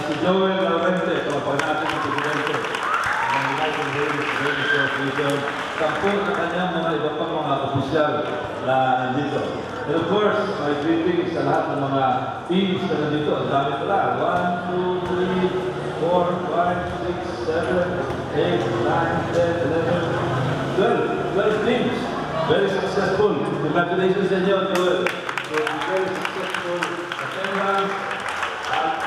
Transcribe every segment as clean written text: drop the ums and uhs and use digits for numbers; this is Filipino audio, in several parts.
si Joel Laurente, kapag natin ang presidente ng United Hills Radio Association, 10 na kanyang mga iba pang mga opisyal na nandito. And of course, my greetings sa lahat ng mga teams na nandito. Ang dami pala. 1, 2, 3, 4, 5, 6, 7, 8, 9, 10, 11, 12 teams. Very successful. Congratulations sa inyo, Joel. So, very successful attendance. At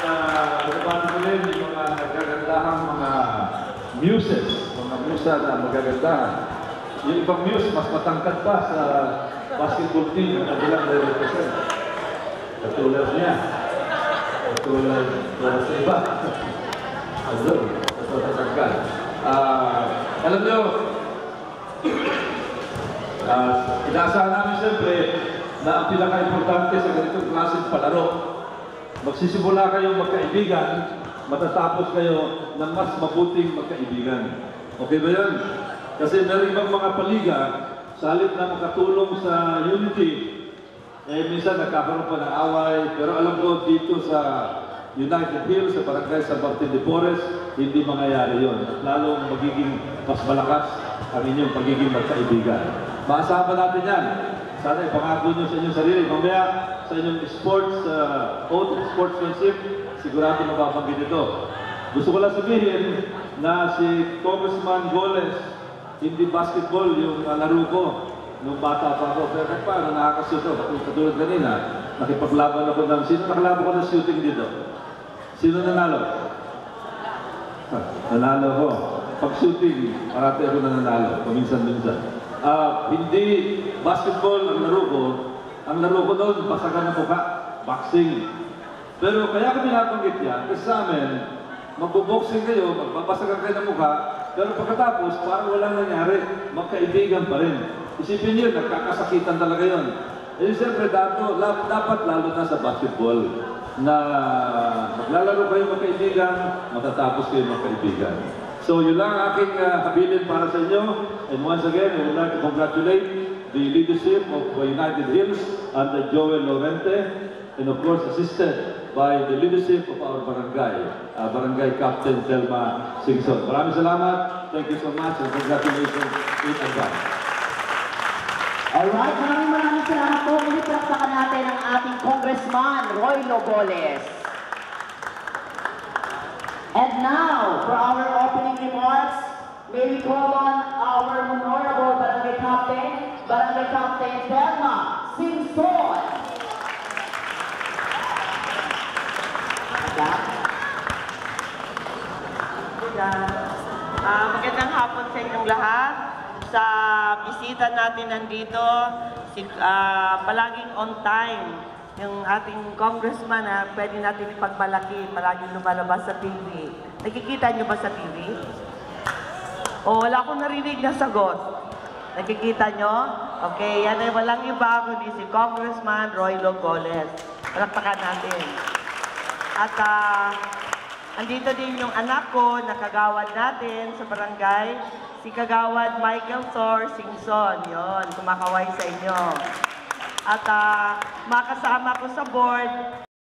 pagpapano ko rin yung mga nagagandahang mga muses, mga musa na magagandahan. Yung ibang muse, mas matangkad pa sa basketball team na bilang represent. Katulad niya. Katulad sa iba. Azul. Matangkad. Alam nyo, inaasahan namin siyempre na ang pinaka-importante sa ganitong klaseng palaro. Magsisimula kayong magkaibigan, matatapos kayo ng mas mabuting magkaibigan. Okay ba yun? Kasi meron ibang mga paliga, sa halip na makatulong sa unity, minsan nagkakaroon pa ng away, pero alam ko dito sa United Hills, sa Barangay San Martin de Porres, hindi mangyayari yun. At lalong magiging mas malakas ang inyong pagiging magkaibigan. Maasahan pa natin yan. Sana ipangako nyo sa inyong sarili. Mamaya sa inyong sports, oath of sportsmanship, sigurado mababanggit ito. Gusto ko lang sabihin na si Congressman Goles, hindi basketball yung laro ko nung bata pa ako. Pero paano nakakasuto? Katulad kanina, nakipaglaban ako ng... Sino nakalaban ko ng shooting dito? Sino nanalo? Nanalo ko. Pag-shooting, marami ako nanalo. Paminsan-minsan. Hindi basketball ang laro ko. Ang laro ko doon, basagan ng mukha. Boxing. Pero kaya kami nabanggit yan, kasi sa amin, magbo-boxing kayo, magbabasagan kayo ng mukha, pero pagkatapos, parang walang nangyari, magkaibigan pa rin. Isipin niyo, nagkakasakitan talaga yun. Eh, siyempre, dapat lalo na sa basketball, na maglalaro kayo magkaibigan, matatapos kayo magkaibigan. So, yun lang ang aking habilin para sa inyo. And once again, I would like to congratulate the leadership of United Hills under Joel Laurente, and of course, assisted by the leadership of our barangay, Barangay Captain Thelma Singson. Maraming salamat. Thank you so much and congratulations in advance. Alright, maraming salamat po. Pinipraktakan natin ang ating Congressman Roy Loboles. And now, for our opening remarks, may we call on our honorable Barangay Captain Thelma Singson. Magandang hapon sa inyong lahat. Sa bisita natin nandito, palaging on time. Yung ating congressman, pwede natin ipagmalaki, palaging lumalabas sa TV. Nakikita niyo ba sa TV? O wala akong narinig na sagot. Nakikita niyo? Okay, yan ay walang iba kundi si Congressman Roy Loboles. Palakpakan natin. At andito din yung anak ko na kagawad natin sa barangay, si Kagawad Michael Thor Singson. Yun, kumakaway sa inyo. At makasama ko sa board